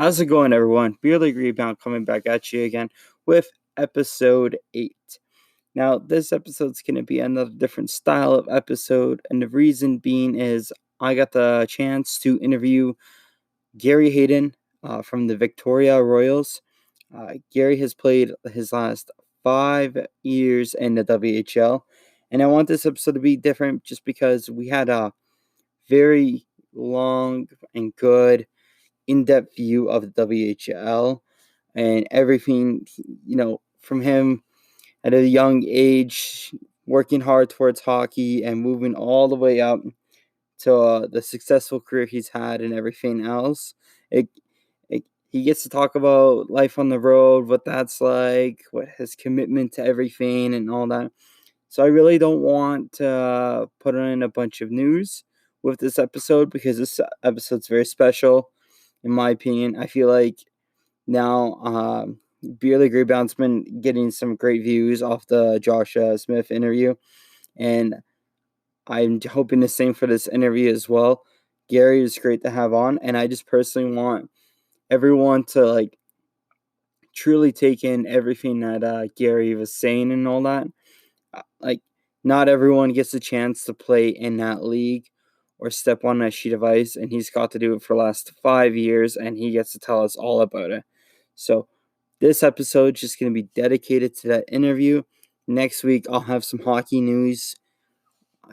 How's it going, everyone? Beer League Rebound coming back at you again with episode 8. Now, this episode's going to be another different style of episode, and the reason being is I got the chance to interview Gary Haden from the Victoria Royals. Gary has played his last 5 years in the WHL, and I want this episode to be different just because we had a very long and good in-depth view of the WHL and everything, from him at a young age, working hard towards hockey and moving all the way up to the successful career he's had and everything else. He gets to talk about life on the road, what that's like, what his commitment to everything and all that. So I really don't want to put in a bunch of news with this episode because this episode's very special. In my opinion, I feel like now Beer League Rebound's been getting some great views off the Josh Smith interview, and I'm hoping the same for this interview as well. Gary is great to have on, and I just personally want everyone to truly take in everything that Gary was saying and all that. Not everyone gets a chance to play in that league or step on that sheet of ice, and he's got to do it for the last 5 years, and he gets to tell us all about it. So this episode is just going to be dedicated to that interview. Next week, I'll have some hockey news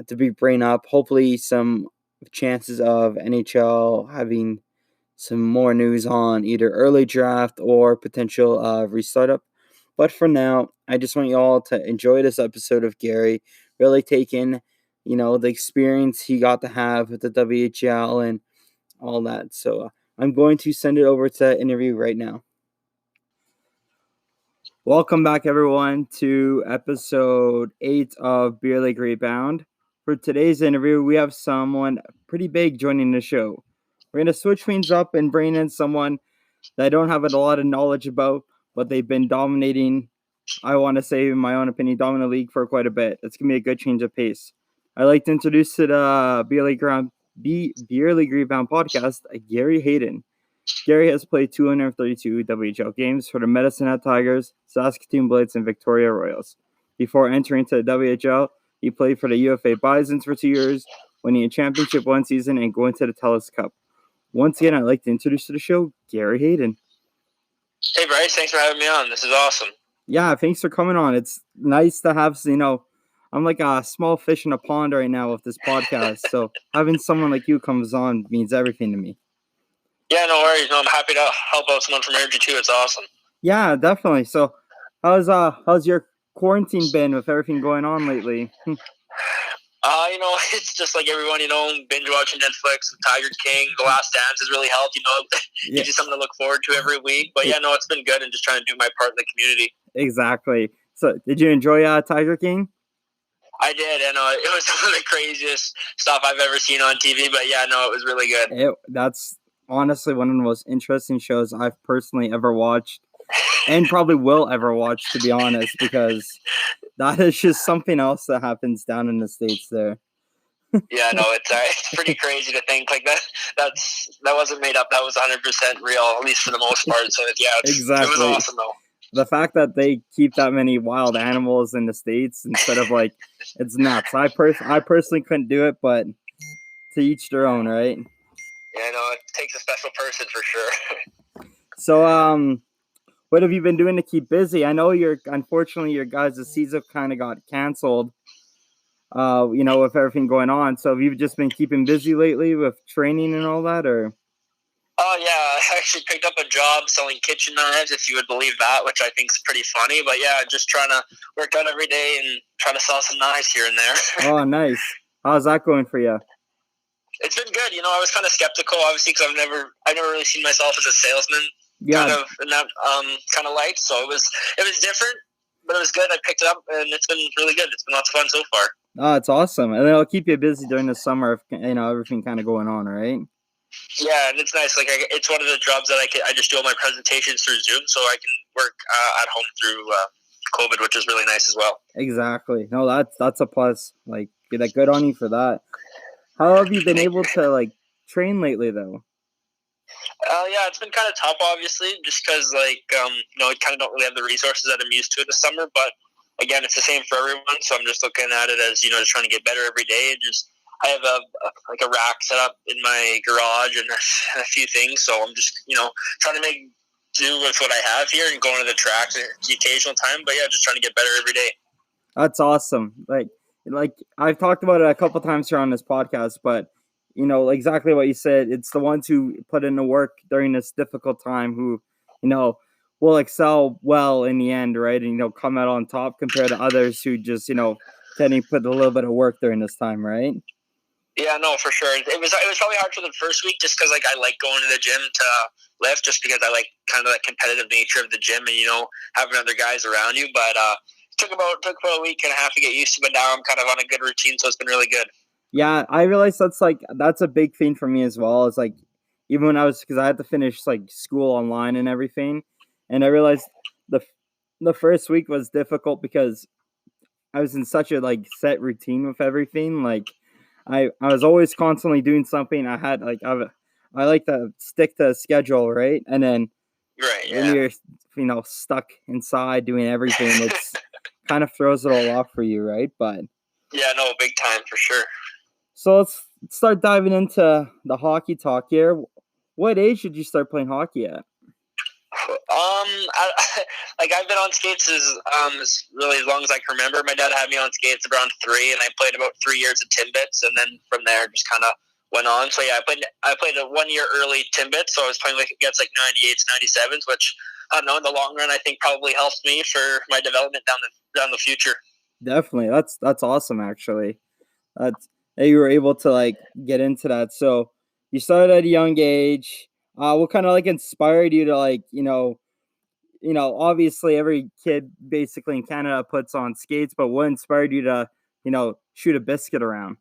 to be bringing up. Hopefully, some chances of NHL having some more news on either early draft or potential restart up. But for now, I just want you all to enjoy this episode of Gary, really take in, the experience he got to have with the WHL and all that. So I'm going to send it over to that interview right now. Welcome back, everyone, to episode 8 of Beer League Rebound. For today's interview, we have someone pretty big joining the show. We're going to switch things up and bring in someone that I don't have a lot of knowledge about, but they've been dominating, I want to say, in my own opinion, dominant league for quite a bit. It's going to be a good change of pace. I'd like to introduce to the Beer League Rebound podcast, Gary Haden. Gary has played 232 WHL games for the Medicine Hat Tigers, Saskatoon Blades, and Victoria Royals. Before entering to the WHL, he played for the UFA Bisons for 2 years, winning a championship one season and going to the TELUS Cup. Once again, I'd like to introduce to the show, Gary Haden. Hey, Bryce. Thanks for having me on. This is awesome. Yeah, thanks for coming on. It's nice to have, I'm like a small fish in a pond right now with this podcast. So having someone like you comes on means everything to me. Yeah, no worries. No, I'm happy to help out someone from Energy too. It's awesome. Yeah, definitely. So how's your quarantine been with everything going on lately? It's just like everyone, binge watching Netflix and Tiger King, The Last Dance has really helped, gives you something to look forward to every week. But yeah, no, it's been good and just trying to do my part in the community. Exactly. So did you enjoy Tiger King? I did, and it was some of the craziest stuff I've ever seen on TV, but yeah, no, it was really good. That's honestly one of the most interesting shows I've personally ever watched and probably will ever watch, to be honest, because that is just something else that happens down in the States there. Yeah, no, it's pretty crazy to think like that. That wasn't made up. That was 100% real, at least for the most part. So yeah, exactly. It was awesome though. The fact that they keep that many wild animals in the States instead of it's nuts. I personally couldn't do it, but to each their own, right? Yeah, no, it takes a special person for sure. So, what have you been doing to keep busy? I know unfortunately your guys' season kind of got canceled, with everything going on. So have you just been keeping busy lately with training and all that, or? Oh, yeah, I actually picked up a job selling kitchen knives, if you would believe that, which I think is pretty funny. But yeah, just trying to work out every day and try to sell some knives here and there. Oh, nice. How's that going for you? It's been good. I was kind of skeptical, obviously, because I've never really seen myself as a salesman. Yeah. Kind of in that kind of light. So it was different, but it was good. I picked it up, and it's been really good. It's been lots of fun so far. Oh, it's awesome. And it'll keep you busy during the summer if, everything kind of going on, right? Yeah, and it's nice. It's one of the jobs that I just do all my presentations through Zoom, so I can work at home through COVID, which is really nice as well. Exactly. No, that's a plus. Good on you for that. How have you been able to train lately, though? Yeah, it's been kind of tough, obviously, just because we kind of don't really have the resources that I'm used to in the summer. But again, it's the same for everyone, so I'm just looking at it as just trying to get better every day. Just I have a rack set up in my garage and a few things, so I'm just trying to make do with what I have here and going to the track the occasional time. But yeah, just trying to get better every day. That's awesome. Like I've talked about it a couple times here on this podcast, but exactly what you said. It's the ones who put in the work during this difficult time who, you know, will excel well in the end, right? And come out on top compared to others who just, didn't put a little bit of work during this time, right? Yeah, no, for sure. It was probably hard for the first week just because I like going to the gym to lift, just because I like kind of that competitive nature of the gym and having other guys around you. But took about a week and a half to get used to. But now I'm kind of on a good routine, so it's been really good. Yeah, I realized that's a big thing for me as well. It's like even when because I had to finish like school online and everything, and I realized the the first week was difficult because I was in such a set routine with everything. Like I was always constantly doing something. I like to stick to a schedule, right? And then Right. when Yeah. you're stuck inside doing everything, it's kind of throws it all off for you, right? But Yeah. No, big time for sure. so let's start diving into the hockey talk here. What age did you start playing hockey at? I've been on skates really as long as I can remember. My dad had me on skates around 3, and I played about 3 years of Timbits, and then from there just kind of went on. So yeah, I played a 1 year early Timbits, so I was playing against 98s, 97s, which I don't know, in the long run I think probably helps me for my development down the future. Definitely, that's awesome. Actually, that's that you were able to get into that. So you started at a young age. What kind of inspired you to obviously every kid basically in Canada puts on skates, but what inspired you to shoot a biscuit around?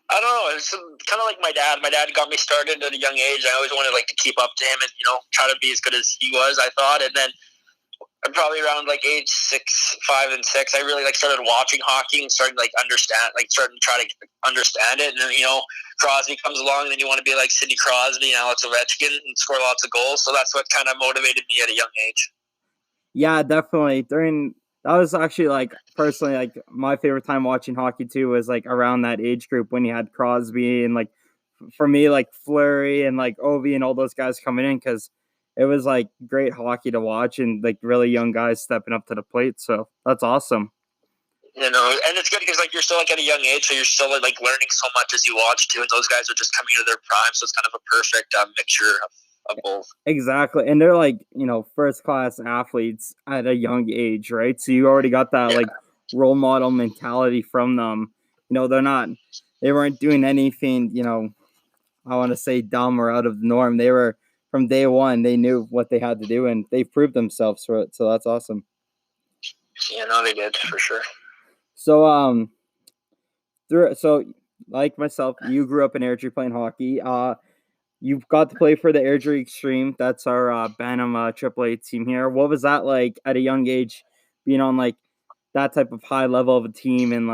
I don't know. It's kind of like my dad. My dad got me started at a young age. I always wanted to keep up to him and try to be as good as he was. I thought, and then probably around age 5 and 6, I really started watching hockey and starting starting to try to understand it. And then Crosby comes along, and then you want to be like Sidney Crosby and Alex Ovechkin and score lots of goals. So that's what kind of motivated me at a young age. Yeah, definitely. That was actually personally my favorite time watching hockey too was around that age group when you had Crosby and for me Fleury and Ovi and all those guys coming in because it was great hockey to watch and really young guys stepping up to the plate. So that's awesome. And it's good because you're still at a young age, so you're still learning so much as you watch too. And those guys are just coming to their prime, so it's kind of a perfect mixture of both. Exactly. And they're first class athletes at a young age, right? So you already got that Yeah. role model mentality from them. They weren't doing anything, I want to say dumb or out of the norm. They were from day one, they knew what they had to do and they proved themselves for it. So that's awesome. Yeah, no, they did for sure. So like myself, you grew up in Airdrie playing hockey. You've got to play for the Airdrie Extreme. That's our Bantam AAA team here. What was that like at a young age, being on that type of high level of a team and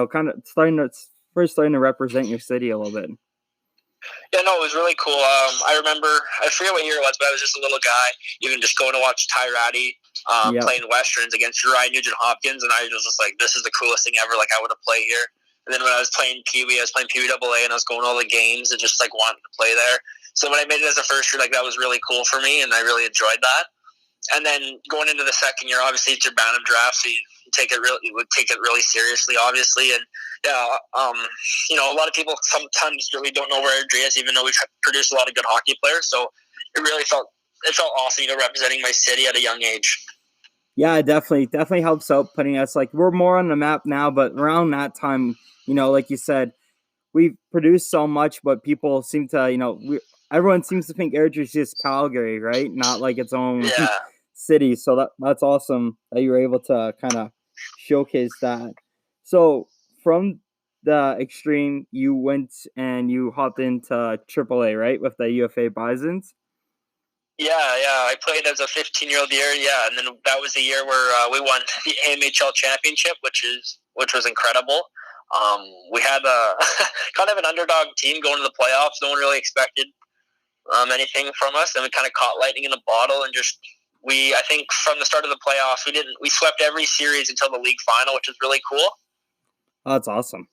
kind of starting to represent your city a little bit? Yeah, no, it was really cool. I remember, I forget what year it was, but I was just a little guy, even just going to watch Ty Ratty Yep. playing Westerns against Uriah Nugent Hopkins, and I was just like, this is the coolest thing ever. I want to play here. And then when I was playing Pee Wee, I was playing Pee Wee AA, and I was going to all the games and just wanting to play there. So when I made it as a first year, that was really cool for me, and I really enjoyed that. And then going into the second year, obviously it's your Bantam draft, so you would take it really seriously, obviously. And yeah, a lot of people sometimes really don't know where Airdrie is, even though we've produced a lot of good hockey players. So it felt awesome, representing my city at a young age. Yeah, it definitely helps out putting us we're more on the map now, but around that time, like you said, we've produced so much, but people seem to, everyone seems to think Airdrie is just Calgary, right? Not its own Yeah. city. So that's awesome that you were able to kind of showcase that. So from the Extreme, you went and you hopped into AAA, right, with the UFA Bisons. Yeah, I played as a 15-year-old year, yeah, and then that was the year where we won the AMHL championship, which was incredible. We had a kind of an underdog team going to the playoffs. No one really expected anything from us. Then we kind of caught lightning in a bottle, and I think from the start of the playoffs, we swept every series until the league final, which was really cool. Oh, that's awesome.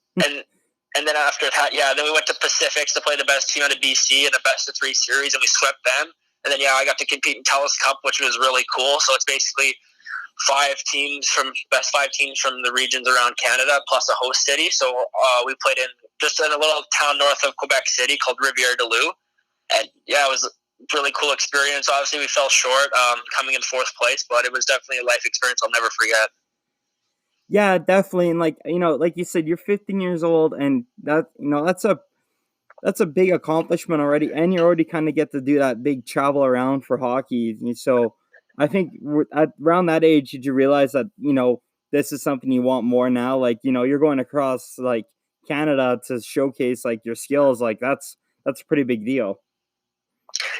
And then after that, then we went to Pacifics to play the best team out of BC in a best of 3 series, and we swept them. And then I got to compete in TELUS Cup, which was really cool. So it's basically 5 teams from the regions around Canada plus a host city. So we played in a little town north of Quebec City called Rivière-du-Loup. And it was a really cool experience. Obviously, we fell short coming in 4th place, but it was definitely a life experience I'll never forget. Yeah, definitely. And like you said, you're 15 years old, and that's a big accomplishment already, and you already kind of get to do that big travel around for hockey. So I think around that age, did you realize that this is something you want more now? Like you're going across like Canada to showcase like your skills. Like that's a pretty big deal.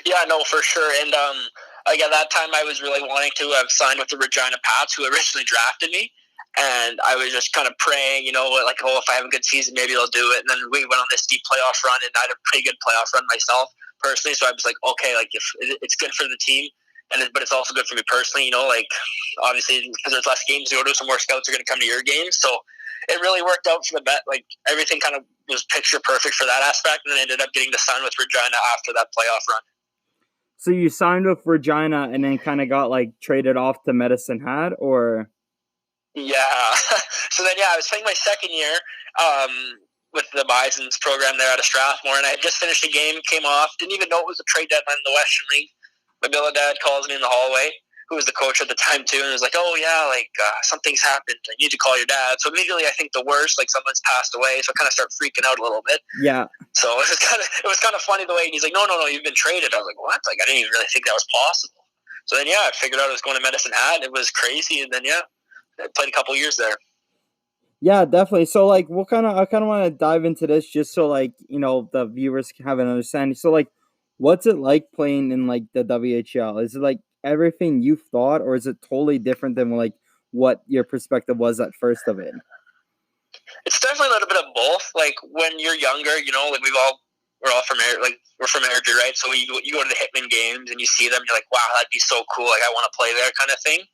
Yeah, no, for sure. And at that time, I was really wanting to have signed with the Regina Pats, who originally drafted me. And I was just kind of praying, like, if I have a good season, maybe they'll do it. And then we went on this deep playoff run, and I had a pretty good playoff run myself personally. So I was like, okay, like if it's good for the team, but it's also good for me personally. Like obviously because there's less games to go to, so more scouts are going to come to your games. So it really worked out for the bet. Like everything kind of was picture perfect for that aspect, and then ended up getting to sign with Regina after that playoff run. So you signed with Regina, and then kind of got like traded off to Medicine Hat, or? Yeah. So then, I was playing my second year with the Bison's program there out of Strathmore, and I had just finished a game, came off, didn't even know it was a trade deadline in the Western League. My dad calls me in the hallway, who was the coach at the time too, and was like, "Oh yeah, like something's happened. I need to call your dad." So immediately I think the worst, like someone's passed away. So I kind of start freaking out a little bit. Yeah. So it was kind of funny the way he's like, "No, you've been traded." I was like, "What?" Like I didn't even really think that was possible. So then I figured out I was going to Medicine Hat. It was crazy, and then I played a couple years there. Yeah, definitely. So like I kind of want to dive into this just so like, the viewers can have an understanding. So like what's it like playing in like the WHL? Is it like everything you thought, or is it totally different than like what your perspective was at first of it? It's definitely a little bit of both. Like when you're younger, like we're all from we're from Airdrie, right? So you go to the Hitman games and you see them, you're like, wow, that'd be so cool. Like I want to play there, kind of thing.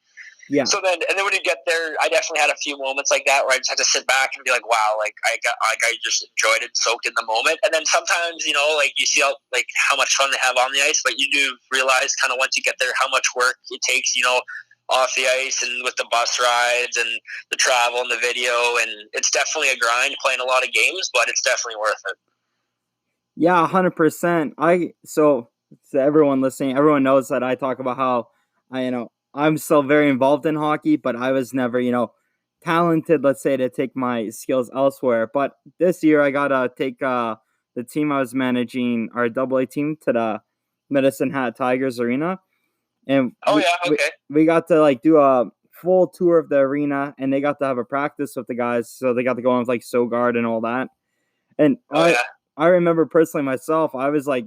Yeah. So then when you get there, I definitely had a few moments like that where I just had to sit back and be like, wow, like I just enjoyed it, soaked in the moment. And then sometimes, like you see how much fun they have on the ice, but you do realize kind of once you get there how much work it takes, off the ice and with the bus rides and the travel and the video. And it's definitely a grind playing a lot of games, but it's definitely worth it. Yeah, 100%. So everyone listening, everyone knows that I talk about how I'm still very involved in hockey, but I was never, talented, let's say, to take my skills elsewhere. But this year I got to take the team I was managing, our AA team, to the Medicine Hat Tigers Arena. And we got to like do a full tour of the arena, and they got to have a practice with the guys. So they got to go on with like Sogard and all that. And I remember personally myself, I was like,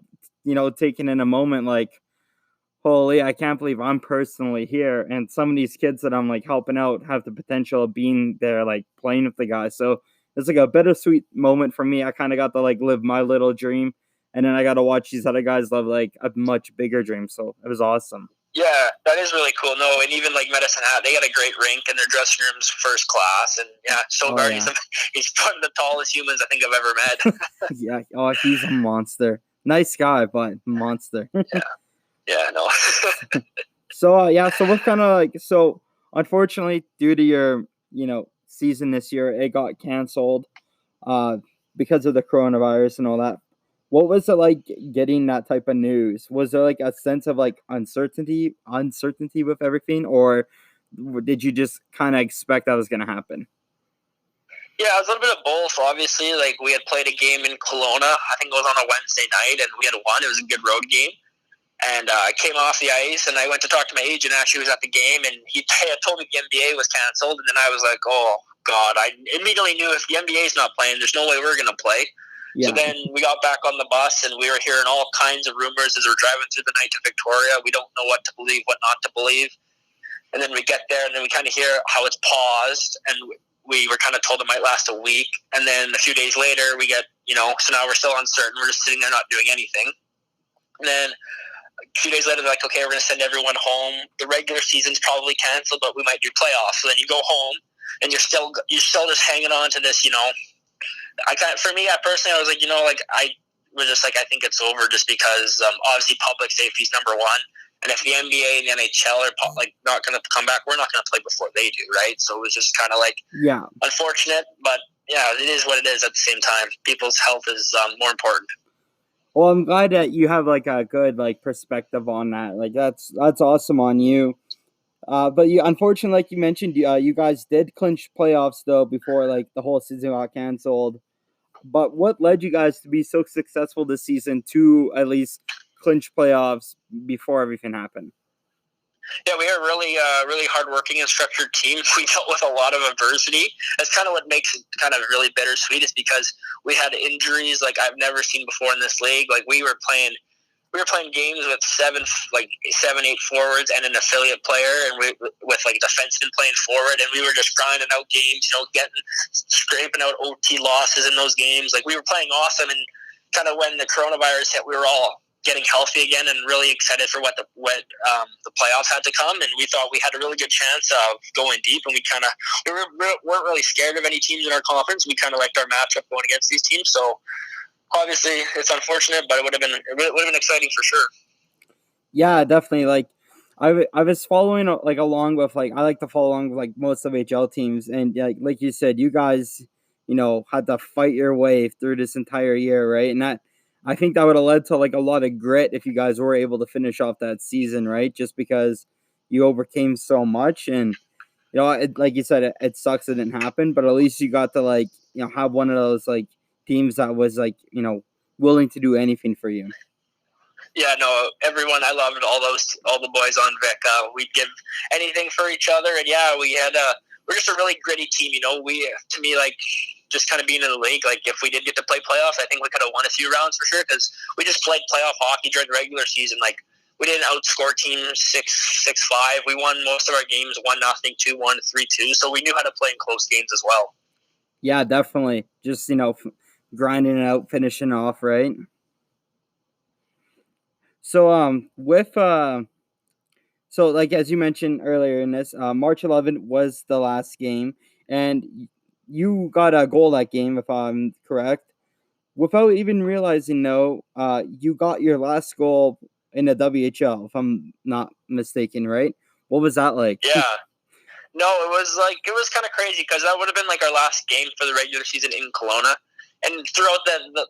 taking in a moment like, holy, I can't believe I'm personally here. And some of these kids that I'm like helping out have the potential of being there, like playing with the guys. So it's like a bittersweet moment for me. I kind of got to like live my little dream. And then I got to watch these other guys live like a much bigger dream. So it was awesome. Yeah, that is really cool. No, and even like Medicine Hat, they got a great rink and their dressing room's first class. And he's one of the tallest humans I think I've ever met. Yeah. Oh, he's a monster. Nice guy, but monster. Yeah, no. So we're kind of like, so unfortunately, due to your season this year, it got canceled because of the coronavirus and all that. What was it like getting that type of news? Was there like a sense of like uncertainty with everything, or did you just kind of expect that was going to happen? Yeah, it was a little bit of both. Obviously, like we had played a game in Kelowna. I think it was on a Wednesday night, and we had won. It was a good road game. And I came off the ice, and I went to talk to my agent. Actually, was at the game, and he had told me the NBA was canceled. And then I was like, "Oh God!" I immediately knew if the NBA's not playing, there's no way we're going to play. Yeah. So then we got back on the bus, and we were hearing all kinds of rumors as we're driving through the night to Victoria. We don't know what to believe, what not to believe. And then we get there, and then we kind of hear how it's paused, and we were kind of told it might last a week. And then a few days later, we get, so now we're still uncertain. We're just sitting there not doing anything. And then a few days later, they're like, okay, we're going to send everyone home. The regular season's probably canceled, but we might do playoffs. So then you go home, and you're still just hanging on to this, for me, personally, I was like, I was just like, I think it's over just because obviously public safety is number one. And if the NBA and the NHL are not going to come back, we're not going to play before they do, right? So it was just kind of like unfortunate, but yeah, it is what it is at the same time. People's health is more important. Well, I'm glad that you have like a good like perspective on that. Like that's awesome on you. But you, unfortunately, like you mentioned, you guys did clinch playoffs though before like the whole season got canceled. But what led you guys to be so successful this season to at least clinch playoffs before everything happened? Yeah, we are really hardworking and structured team. We dealt with a lot of adversity. That's kind of what makes it kind of really bittersweet, is because we had injuries like I've never seen before in this league. Like we were playing games with seven, 8 forwards and an affiliate player, and with like defensemen playing forward, and we were just grinding out games, scraping out OT losses in those games. Like we were playing awesome, and kind of when the coronavirus hit, we were all getting healthy again and really excited for what the playoffs had to come, and we thought we had a really good chance of going deep, and we weren't really scared of any teams in our conference. We kind of liked our matchup going against these teams, so obviously it's unfortunate, but it would have been exciting for sure. Yeah, definitely. Like I was following like along with like I like to follow along with like most of HL teams, and like you said, you guys had to fight your way through this entire year, right? And that I think that would have led to like a lot of grit if you guys were able to finish off that season, right? Just because you overcame so much, and like you said, it sucks it didn't happen, but at least you got to like have one of those like teams that was like willing to do anything for you. Yeah, no, everyone. I loved all the boys on Vic. We'd give anything for each other, and yeah, we're just a really gritty team. To me, like just kind of being in the league. Like if we did get to play playoffs, I think we could have won a few rounds for sure, because we just played playoff hockey during the regular season. Like we didn't outscore teams 6-5. We won most of our games 1-0, 2-1, 3-2. So we knew how to play in close games as well. Yeah, definitely. Just grinding it out, finishing off, right? So so like as you mentioned earlier in this, March 11th was the last game, and you got a goal that game, if I'm correct, without even realizing. No, you got your last goal in the WHL, if I'm not mistaken, right? What was that like? Yeah. No, it was kind of crazy, because that would have been like our last game for the regular season in Kelowna. And throughout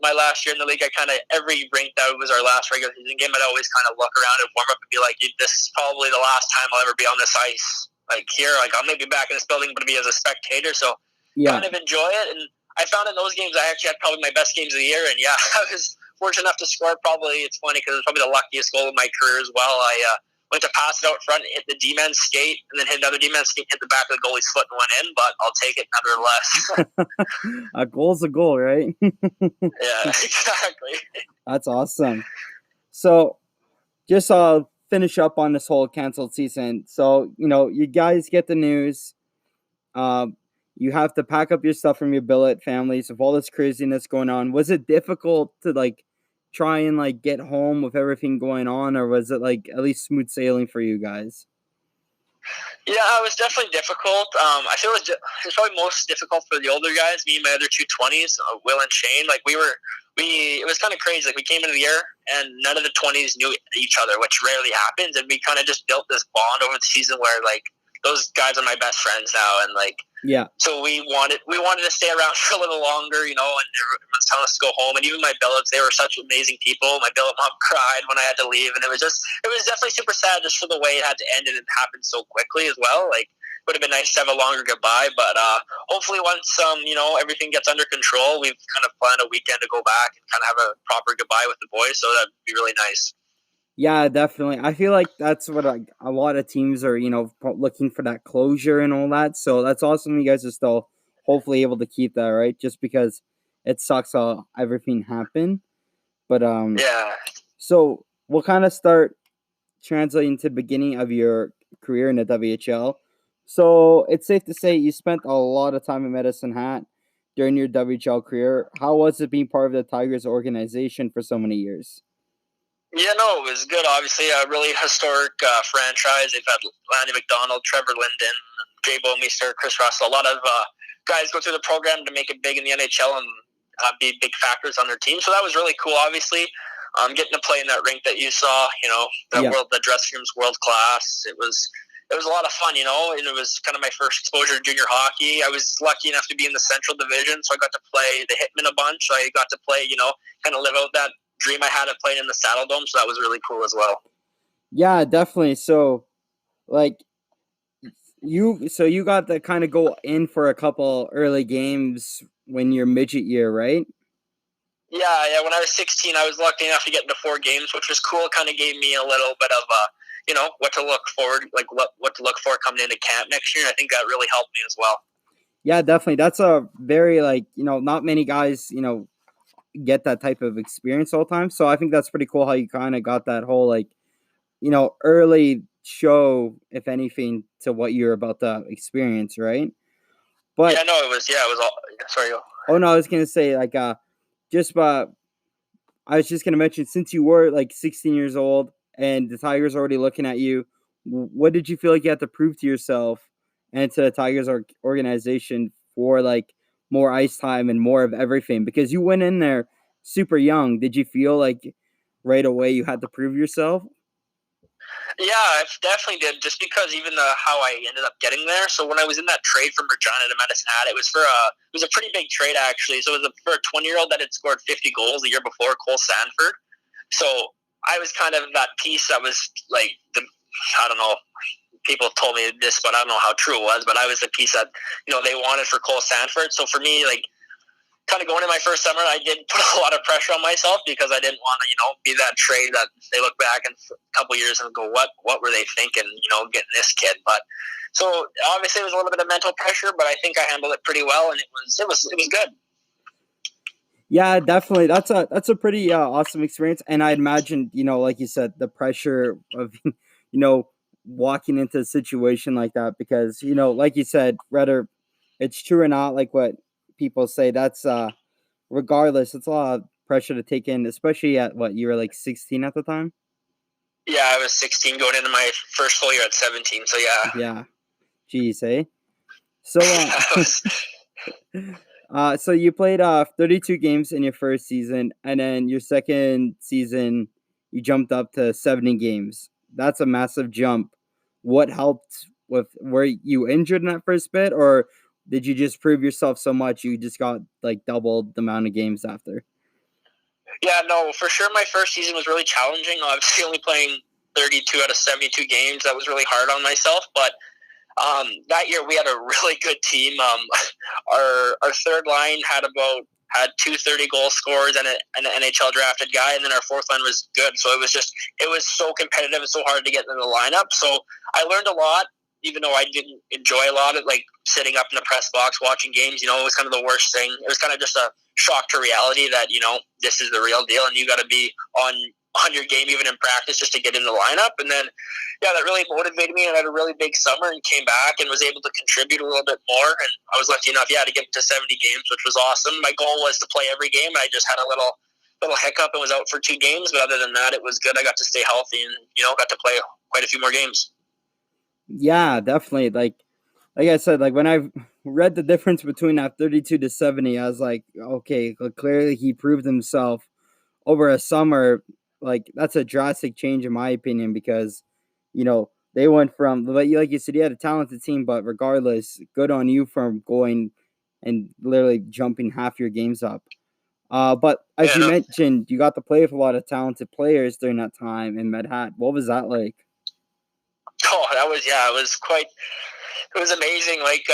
my last year in the league, I kind of, every rink that was our last regular season game, I'd always kind of look around and warm up and be like, this is probably the last time I'll ever be on this ice. Like here, like I'll maybe be back in this building, but be as a spectator. So kind of enjoy it. And I found in those games, I actually had probably my best games of the year. And yeah, I was fortunate enough to score. Probably, it's funny because it's probably the luckiest goal of my career as well. I went to pass it out front, hit the D-man skate, and then hit another D-man skate, hit the back of the goalie's foot and went in, but I'll take it nonetheless. A goal's a goal, right? Yeah, exactly. That's awesome. So just finish up on this whole canceled season. So, you guys get the news. You have to pack up your stuff from your billet families with all this craziness going on. Was it difficult to like try and like get home with everything going on, or was it like at least smooth sailing for you guys? Yeah, it was definitely difficult. I feel it was probably most difficult for the older guys, me and my other two 20s, Will and Shane. Like it was kind of crazy. Like we came into the year and none of the 20s knew each other, which rarely happens. And we kind of just built this bond over the season where like those guys are my best friends now. And like, yeah. So we wanted to stay around for a little longer, and everyone's telling us to go home. And even my billets, they were such amazing people. My billet mom cried when I had to leave, and it was definitely super sad just for the way it had to end, and it happened so quickly as well. Like, it would have been nice to have a longer goodbye, but hopefully once everything gets under control, we've kind of planned a weekend to go back and kind of have a proper goodbye with the boys. So that'd be really nice. Yeah, definitely. I feel like that's what a lot of teams are, looking for, that closure and all that. So that's awesome. You guys are still hopefully able to keep that, right? Just because it sucks how everything happened. But yeah. So we'll kind of start translating to the beginning of your career in the WHL. So it's safe to say you spent a lot of time in Medicine Hat during your WHL career. How was it being part of the Tigers organization for so many years? Yeah, no, it was good. Obviously, a really historic franchise. They've had Lanny McDonald, Trevor Linden, Jay Bowmeister, Chris Russell. A lot of guys go through the program to make it big in the NHL and be big factors on their team. So that was really cool. Obviously, getting to play in that rink that you saw, Yeah. the dressing room's world class. It was a lot of fun, and it was kind of my first exposure to junior hockey. I was lucky enough to be in the Central Division, so I got to play the Hitmen a bunch. I got to play, kind of live out that dream I had of playing in the Saddle Dome, so that was really cool as well. Yeah, definitely. So, like, you got to kind of go in for a couple early games when you're midget year, right? Yeah. When I was 16, I was lucky enough to get into 4 games, which was cool. It kind of gave me a little bit of what to look forward, like what to look for coming into camp next year. And I think that really helped me as well. Yeah, definitely. That's a very not many guys get that type of experience all the time. So I think that's pretty cool how you kind of got that whole early show, if anything, to what you're about to experience, right? But Yeah, no, it was. Yeah, it was all. Sorry. oh no, I was gonna say just I was just gonna mention, since you were like 16 years old and the Tigers are already looking at you, what did you feel like you had to prove to yourself and to the Tigers organization for like more ice time and more of everything? Because you went in there super young. Did you feel like right away you had to prove yourself? Yeah, I definitely did. Just because even how I ended up getting there. So when I was in that trade from Regina to Medicine Hat, it was a pretty big trade actually. So it was for a 20-year-old that had scored 50 goals the year before, Cole Sanford. So I was kind of that piece that was like I don't know. People told me this, but I don't know how true it was. But I was the piece that they wanted for Cole Sanford. So for me, like kind of going in my first summer, I did put a lot of pressure on myself because I didn't want to, be that trade that they look back in a couple years and go, what were they thinking, getting this kid? But so obviously it was a little bit of mental pressure, but I think I handled it pretty well, and it was good. Yeah, definitely. That's a pretty awesome experience, and I imagine like you said, the pressure of walking into a situation like that, because like you said, whether it's true or not, like what people say, that's regardless, it's a lot of pressure to take in, especially at what you were like 16 at the time. Yeah, I was 16 going into my first full year at 17, so yeah. Yeah, geez, eh? So was, so you played 32 games in your first season, and then your second season you jumped up to 70 games. That's a massive jump. What helped with, were you injured in that first bit, or did you just prove yourself so much you just got like doubled the amount of games after? yeah, no, for sure my first season was really challenging. Obviously only playing 32 out of 72 games. That was really hard on myself, but that year we had a really good team. Our third line had 230 goal scorers and an NHL drafted guy, and then our fourth line was good. So it was so competitive and so hard to get into the lineup. So I learned a lot, even though I didn't enjoy a lot of like sitting up in the press box watching games. It was kind of the worst thing. It was kind of just a shock to reality that this is the real deal, and you got to be on your game even in practice just to get in the lineup. And then yeah, that really motivated me, and I had a really big summer and came back and was able to contribute a little bit more. And I was lucky enough, to get to 70 games, which was awesome. My goal was to play every game. I just had a little hiccup and was out for 2 games, but other than that, it was good. I got to stay healthy and got to play quite a few more games. Yeah, definitely. Like I said, like when I read the difference between that 32 to 70, I was like, okay, clearly he proved himself over a summer. Like that's a drastic change in my opinion, because they went from, like you said, you had a talented team, but regardless, good on you for going and literally jumping half your games up. But as Yeah, you no. mentioned, you got to play with a lot of talented players during that time in Med Hat. What was that like? Oh, it was amazing. Like,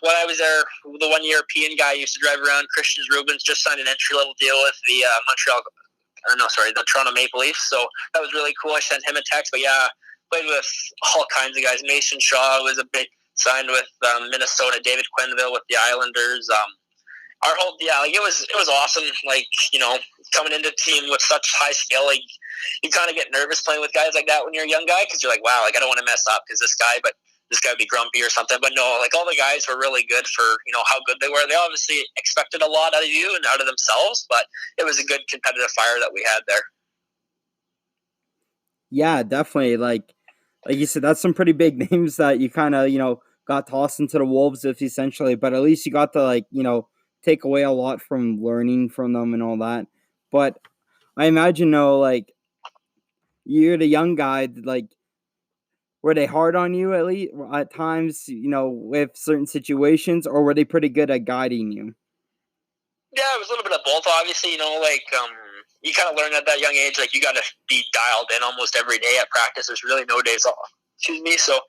when I was there, the one European guy used to drive around, Christian Rubens, just signed an entry level deal with the the Toronto Maple Leafs. So that was really cool. I sent him a text, but yeah, played with all kinds of guys. Mason Shaw was a big, signed with Minnesota. David Quenneville with the Islanders. Our whole it was awesome. Like coming into a team with such high skill, like you kind of get nervous playing with guys like that when you're a young guy because you're like, wow, like I don't want to mess up because this guy would be grumpy or something. But no, like all the guys were really good for how good they were. They obviously expected a lot out of you and out of themselves, but it was a good competitive fire that we had there. Yeah, definitely. Like you said, that's some pretty big names that you kind of got tossed into the wolves, if essentially. But at least you got to take away a lot from learning from them and all that. But I imagine though, like you're the young guy, like were they hard on you at least at times, with certain situations, or were they pretty good at guiding you? Yeah, it was a little bit of both. Obviously, you kind of learn at that young age, like you got to be dialed in almost every day at practice. There's really no days off. Excuse me. So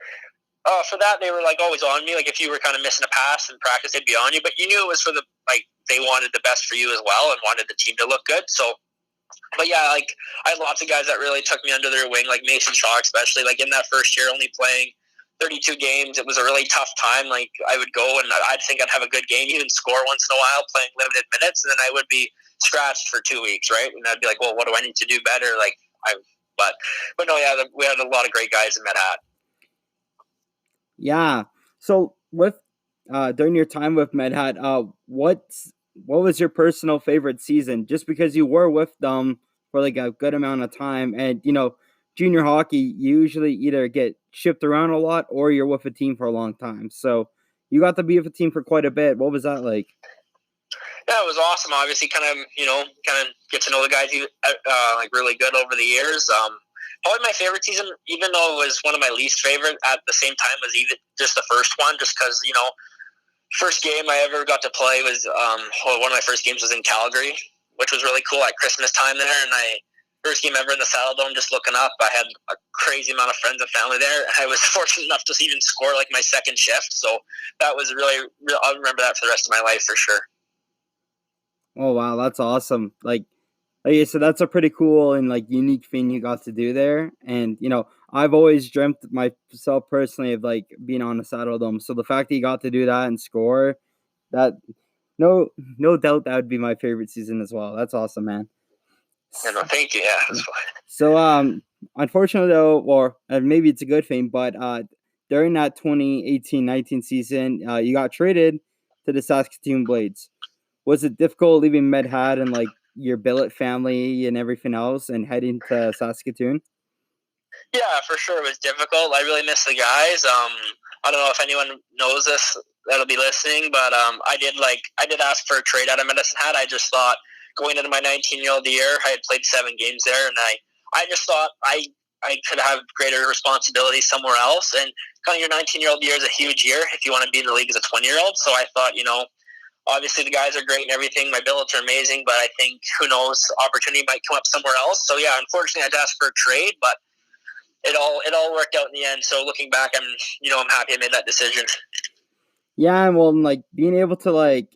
for that, they were like always on me. Like if you were kind of missing a pass in practice, they'd be on you. But you knew it was for the like they wanted the best for you as well and wanted the team to look good. So, but yeah, like I had lots of guys that really took me under their wing, like Mason Shaw, especially. Like in that first year, only playing 32 games, it was a really tough time. Like I would go and I'd think I'd have a good game, even score once in a while, playing limited minutes, and then I would be scratched for 2 weeks, right? And I'd be like, well, what do I need to do better? Like I, but no, yeah, we had a lot of great guys in Med Hat. Yeah. So with during your time with MedHat, what was your personal favorite season? Just because you were with them for like a good amount of time, and junior hockey, you usually either get shipped around a lot or you're with a team for a long time. So you got to be with a team for quite a bit. What was that like? Yeah, it was awesome. Obviously, kind of get to know the guys like really good over the years. Probably my favorite season, even though it was one of my least favorite at the same time, was even just the first one, just because first game I ever got to play was one of my first games was in Calgary, which was really cool at Christmas time there, and first game ever in the Saddle Dome. Just looking up, I had a crazy amount of friends and family there. I was fortunate enough to even score like my second shift, so that was really I'll remember that for the rest of my life for sure. Oh wow, that's awesome! Like I said, that's a pretty cool and like unique thing you got to do there. And I've always dreamt myself personally of like being on a Saddle Dome. So the fact that you got to do that and score, that no doubt that would be my favorite season as well. That's awesome, man. Yeah, no, thank you. Yeah, that's fine. So unfortunately though, or maybe it's a good thing, but during that 2018-19 season, you got traded to the Saskatoon Blades. Was it difficult leaving MedHat and like your billet family and everything else and heading to Saskatoon? Yeah, for sure. It was difficult. I really miss the guys. I don't know if anyone knows this that'll be listening, but I did ask for a trade out of Medicine Hat. I just thought going into my 19-year-old year, I had played 7 games there, and I just thought I could have greater responsibility somewhere else. And kind of your 19-year-old year is a huge year if you want to be in the league as a 20-year-old. So I thought, obviously the guys are great and everything. My billets are amazing, but I think who knows, opportunity might come up somewhere else. So yeah, unfortunately, I had to ask for a trade, but it all worked out in the end. So looking back, I'm happy I made that decision. Yeah, well, like being able to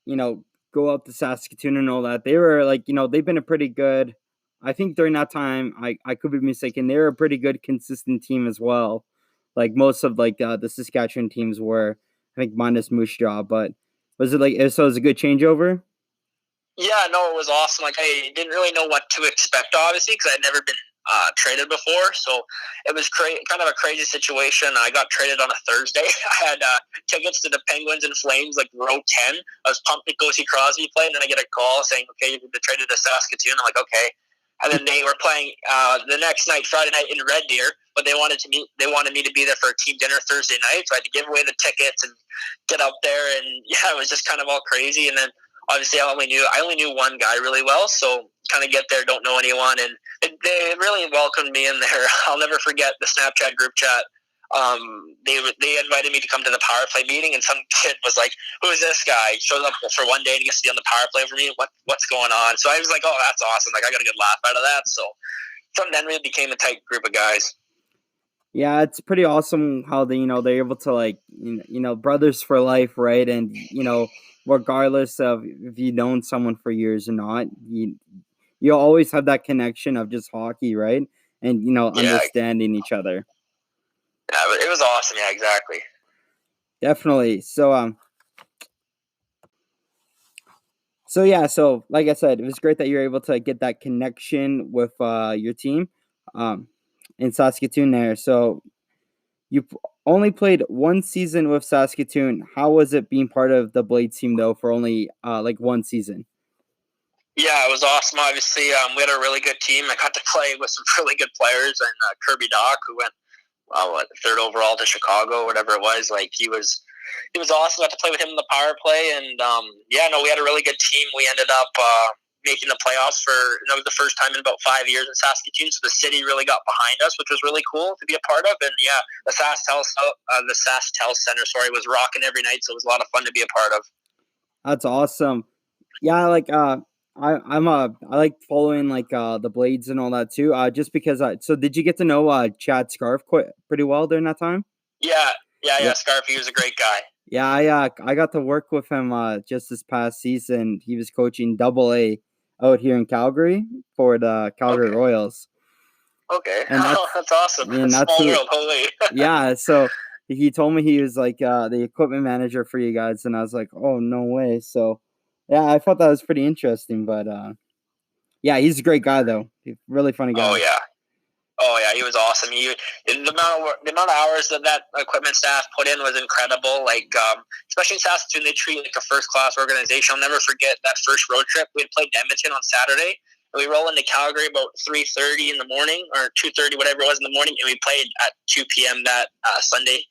you know, go up to Saskatoon and all that, they were they've been a pretty good. I think during that time, I could be mistaken. They were a pretty good, consistent team as well. Like most of the Saskatchewan teams were, I think minus Moose Jaw, but was it so? It was a good changeover. Yeah, no, it was awesome. Like I didn't really know what to expect, obviously, because I'd never been traded before. So it was kind of a crazy situation. I got traded on a Thursday. I had tickets to the Penguins and Flames, like row 10. I was pumped to go see Crosby play, and then I get a call saying, "Okay, you've been traded to Saskatoon." I'm like, "Okay." And then they were playing the next night, Friday night in Red Deer, but they wanted me to be there for a team dinner Thursday night. So I had to give away the tickets and get up there, and yeah, it was just kind of all crazy. And then obviously I only knew one guy really well, so kind of get there, don't know anyone, and they really welcomed me in there. I'll never forget the Snapchat group chat. They invited me to come to the power play meeting, and some kid was like, "Who is this guy?" He shows up for one day and he gets to be on the power play for me. What's going on? So I was like, "Oh, that's awesome!" Like I got a good laugh out of that. So from then we became a tight group of guys. Yeah, it's pretty awesome how they're able to brothers for life, right? And regardless of if you've known someone for years or not, you always have that connection of just hockey, right? And Yeah, understanding each other. yeah, but it was awesome. Yeah, exactly. Definitely. So yeah, so like I said, it was great that you're able to get that connection with your team um in Saskatoon there. So you only played one season with Saskatoon. How was it being part of the Blades team though for only like one season? Yeah, it was awesome. Obviously, we had a really good team. I got to play with some really good players, and Kirby Doc, who went third overall to Chicago, whatever it was. Like he was awesome. Got to play with him in the power play, and we had a really good team. We ended up making the playoffs that was the first time in about 5 years in Saskatoon. So the city really got behind us, which was really cool to be a part of. And yeah, the SaskTel Center, was rocking every night. So it was a lot of fun to be a part of. That's awesome. Yeah, like I like following like the Blades and all that too. Just because so did you get to know Chad Scarf quite pretty well during that time? Yeah, Yeah. Scarf, he was a great guy. Yeah, I got to work with him just this past season. He was coaching Double A out here in Calgary for the Calgary Okay. Royals. Okay. And That's awesome. and that's Small who, world, holy. yeah, so he told me he was like the equipment manager for you guys, and I was like, "Oh, no way." So, yeah, I thought that was pretty interesting, but yeah, he's a great guy though. He's a really funny Oh guy. yeah. Oh yeah, he was awesome. The amount of hours that equipment staff put in was incredible. Like especially in Saskatoon, they treat like a first class organization. I'll never forget that first road trip. We had played Edmonton on Saturday, and we roll into Calgary about 3:30 in the morning or 2:30, whatever it was in the morning, and we played at 2 p.m. that Sunday.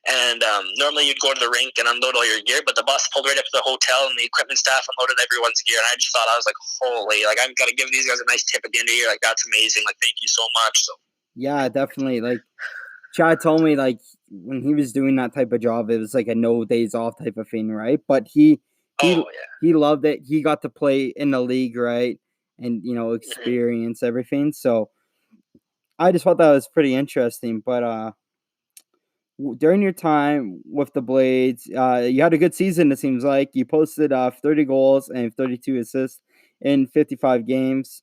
And normally you'd go to the rink and unload all your gear, but the bus pulled right up to the hotel and the equipment staff unloaded everyone's gear. And I just thought, I was like, holy, like I've got to give these guys a nice tip at the end of the year. Like that's amazing. Like thank you so much. So Yeah, definitely. Like Chad told me, like when he was doing that type of job, it was like a no days off type of thing, right? But he oh yeah. he loved it. He got to play in the league, right? And Mm-hmm. experience everything. So I just thought that was pretty interesting. But during your time with the Blades, you had a good season. It seems like you posted 30 goals and 32 assists in 55 games.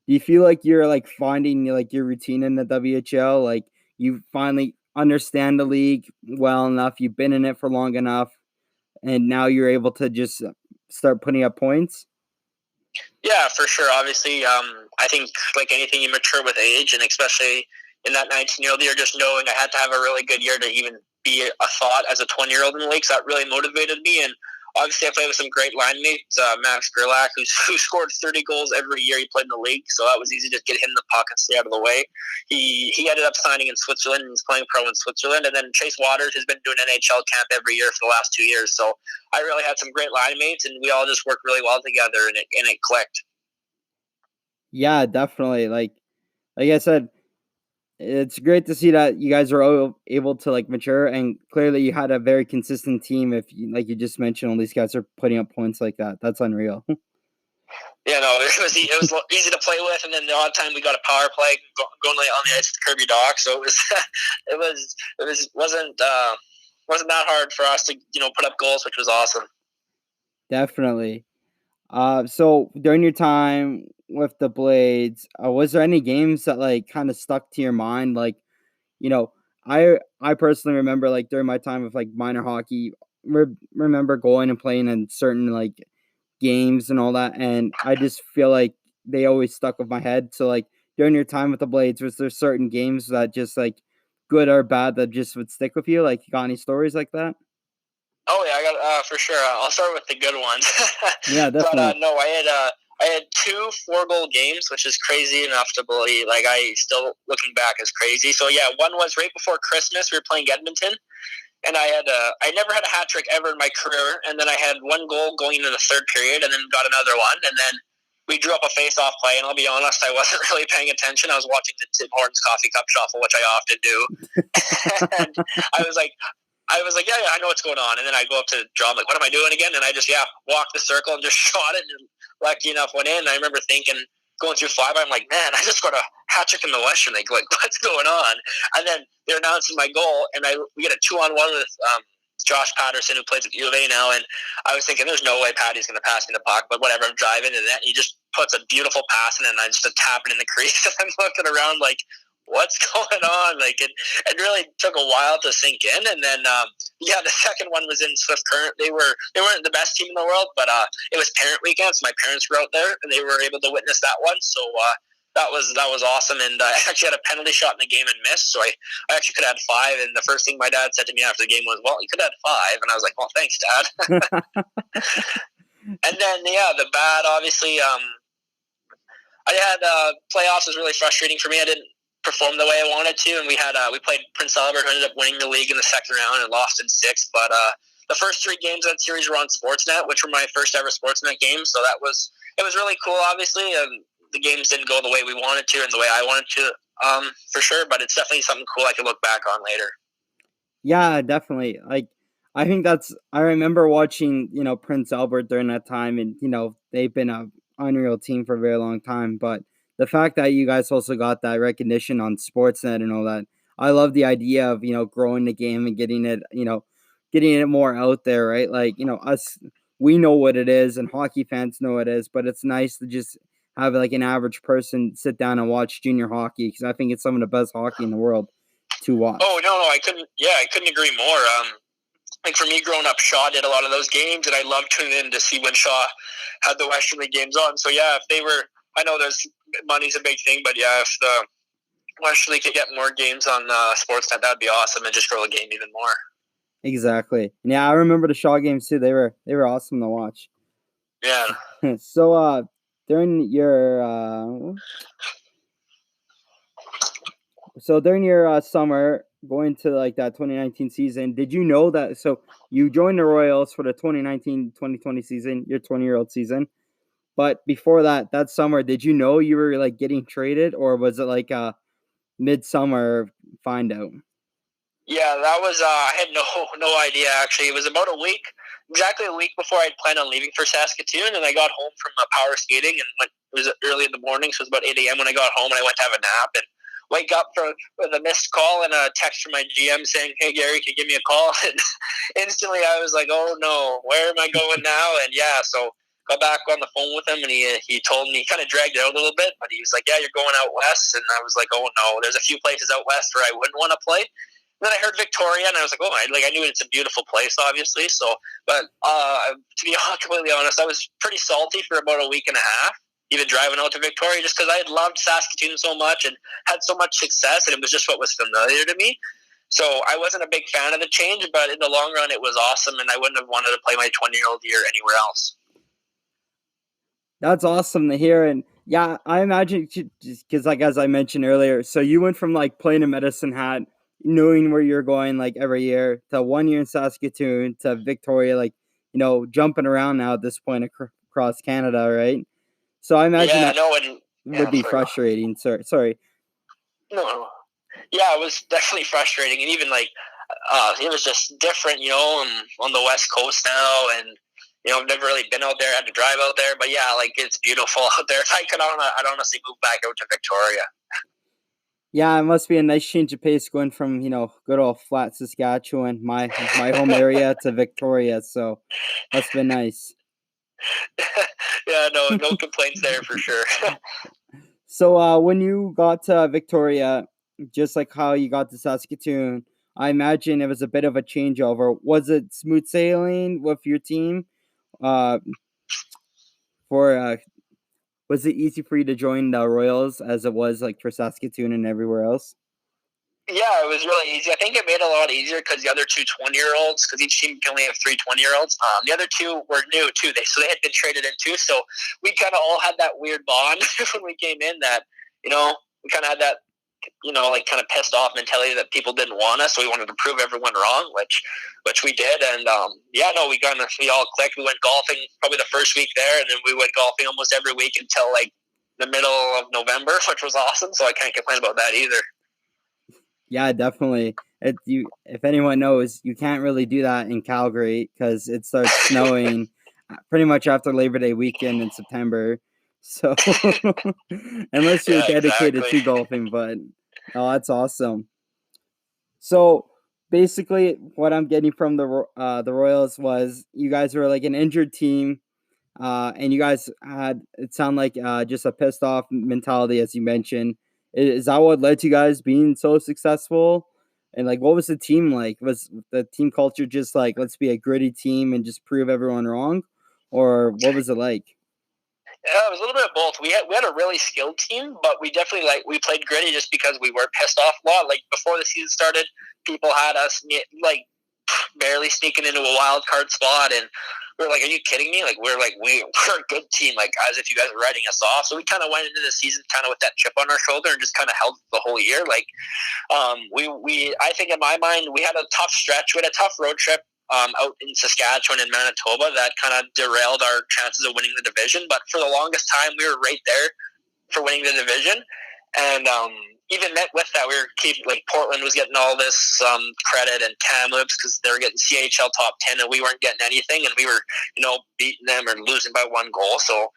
Do you feel like you're like finding like your routine in the WHL? Like you finally understand the league well enough. You've been in it for long enough, and now you're able to just start putting up points. Yeah, for sure. Obviously, I think like anything, you mature with age, and especially in that 19-year-old year, just knowing I had to have a really good year to even be a thought as a 20-year-old in the league. So that really motivated me. And obviously, I played with some great line mates. Max Gerlach, who scored 30 goals every year he played in the league, so that was easy to get him in the puck and stay out of the way. He ended up signing in Switzerland, and he's playing pro in Switzerland. And then Chase Waters has been doing NHL camp every year for the last 2 years. So I really had some great line mates, and we all just worked really well together, and it clicked. Yeah, definitely. Like I said, it's great to see that you guys are able to like mature, and clearly you had a very consistent team. If you, like you just mentioned, all these guys are putting up points like that. That's unreal. Yeah, no, it was easy to play with, and then the odd time we got a power play going on the ice to Kirby Dock, so it was wasn't that hard for us to put up goals, which was awesome. Definitely. So during your time with the Blades, was there any games that like kind of stuck to your mind? Like, you know, I personally remember like during my time with like minor hockey, remember going and playing in certain like games and all that, and I just feel like they always stuck with my head. So like during your time with the Blades, was there certain games that just like good or bad that just would stick with you? Like, you got any stories like that? Oh yeah, I got for sure. I'll start with the good ones. Yeah, But definitely. no, I had two 4-goal games, which is crazy enough to believe. Like I still looking back is crazy. So yeah, one was right before Christmas. We were playing Edmonton, and I never had a hat trick ever in my career, and then I had one goal going into the third period, and then got another one, and then we drew up a face-off play. And I'll be honest, I wasn't really paying attention. I was watching the Tim Hortons Coffee Cup Shuffle, which I often do, and I was like. yeah, I know what's going on. And then I go up to draw. I'm like, what am I doing again? And I just, walked the circle and just shot it. And lucky enough, went in. And I remember thinking, going through five, I'm like, man, I just got a hat trick in the Western League. Like, what's going on? And then they're announcing my goal, and we get a 2-on-1 with Josh Patterson, who plays at U of A now. And I was thinking, there's no way Patty's going to pass me the puck. But whatever, I'm driving, and then he just puts a beautiful pass in, and I just tap it in the crease. And I'm looking around like, what's going on? Like it really took a while to sink in, and then the second one was in Swift Current. They weren't the best team in the world, but it was parent weekend, so my parents were out there, and they were able to witness that one. So that was awesome, and I actually had a penalty shot in the game and missed, so I actually could have had five. And the first thing my dad said to me after the game was, "Well, you could have had five," and I was like, "Well, thanks, Dad." And then the bad obviously. I had playoffs was really frustrating for me. I didn't perform the way I wanted to, and we played Prince Albert, who ended up winning the league in the second round and lost in 6. But the first 3 games of that series were on Sportsnet, which were my first ever Sportsnet games. So it was really cool. Obviously, the games didn't go the way we wanted to and the way I wanted to, for sure. But it's definitely something cool I can look back on later. Yeah, definitely. Like, I think I remember watching, Prince Albert during that time, and, they've been a unreal team for a very long time. But the fact that you guys also got that recognition on Sportsnet and all that, I love the idea of, growing the game and getting it more out there, right? Like, we know what it is and hockey fans know what it is, but it's nice to just have like an average person sit down and watch junior hockey, because I think it's some of the best hockey in the world to watch. Oh no, I couldn't. Yeah, I couldn't agree more. Like for me, growing up, Shaw did a lot of those games, and I loved tuning in to see when Shaw had the Western League games on. So yeah, if they were, I know there's money's a big thing, but yeah, if the Western League could get more games on Sportsnet, that'd be awesome, and just grow the game even more. Exactly. Yeah, I remember the Shaw games too. They were awesome to watch. Yeah. So during your summer going to like that 2019 season, did you know that you joined the Royals for the 2019-2020 season, your 20-year-old season? But before that summer, did you know you were like getting traded, or was it like a midsummer find out? Yeah, that was I had no idea actually. It was about exactly a week before I'd planned on leaving for Saskatoon, and I got home from power skating, and it was early in the morning, so it was about 8 a.m. when I got home, and I went to have a nap, and wake up with a missed call and a text from my GM saying, "Hey Gary, can you give me a call?" And instantly I was like, "Oh no, where am I going now?" And yeah, so got back on the phone with him, and he told me, he kind of dragged it out a little bit, but he was like, "Yeah, you're going out west," and I was like, "Oh no, there's a few places out west where I wouldn't want to play." And then I heard Victoria, and I was like, "Oh, I knew it's a beautiful place, obviously." So, but to be completely honest, I was pretty salty for about a week and a half, even driving out to Victoria, just because I had loved Saskatoon so much and had so much success, and it was just what was familiar to me. So I wasn't a big fan of the change, but in the long run, it was awesome, and I wouldn't have wanted to play my 20-year-old year anywhere else. That's awesome to hear. And yeah, I imagine, just because, like, as I mentioned earlier, so you went from like playing a Medicine Hat, knowing where you're going like every year, to 1 year in Saskatoon, to Victoria, like, jumping around now at this point across Canada, right? So I imagine Yeah, that no, and would yeah, be sorry. frustrating. Sorry. No, yeah, it was definitely frustrating, and even like it was just different, on the West Coast now, and I've never really been out there, had to drive out there, but yeah, like it's beautiful out there. If I could, I'd honestly move back out to Victoria. Yeah, it must be a nice change of pace going from, good old flat Saskatchewan, my home area, to Victoria. So must have been nice. Yeah, no complaints there for sure. So when you got to Victoria, just like how you got to Saskatoon, I imagine it was a bit of a changeover. Was it smooth sailing with your team? Uh, for Was it easy for you to join the Royals as it was like for Saskatoon and everywhere else? Yeah, it was really easy. I think it made it a lot easier because the other two 20-year-olds, because each team can only have three 20-year-olds. The other two were new too. They had been traded in too. So we kind of all had that weird bond when we came in. That we kind of had that like kind of pissed off mentality that people didn't want us. So we wanted to prove everyone wrong, which we did. And we all clicked. We went golfing probably the first week there, and then we went golfing almost every week until like the middle of November, which was awesome. So I can't complain about that either. Yeah, definitely. If anyone knows, you can't really do that in Calgary because it starts snowing pretty much after Labor Day weekend in September. So unless you're Yeah, dedicated exactly. to golfing, but oh, that's awesome. So basically, what I'm getting from the Royals was you guys were like an injured team, and you guys had, it sound like, just a pissed off mentality, as you mentioned. Is that what led to you guys being so successful? And like, what was the team like? Was the team culture just like, let's be a gritty team and just prove everyone wrong, or what was it like? Yeah, it was a little bit of both. We had a really skilled team, but we definitely we played gritty just because we were pissed off a lot. Like before the season started, people had us like barely sneaking into a wild card spot, and we were like, are you kidding me? Like, we're a good team, like, as if you guys are writing us off. So we kind of went into the season kind of with that chip on our shoulder and just kind of held the whole year. Like, I think in my mind, we had a tough stretch. We had a tough road trip out in Saskatchewan and Manitoba that kind of derailed our chances of winning the division. But for the longest time, we were right there for winning the division. And even with that, we were Portland was getting all this credit, and Kamloops, because they were getting CHL top 10 and we weren't getting anything, and we were, beating them or losing by one goal. So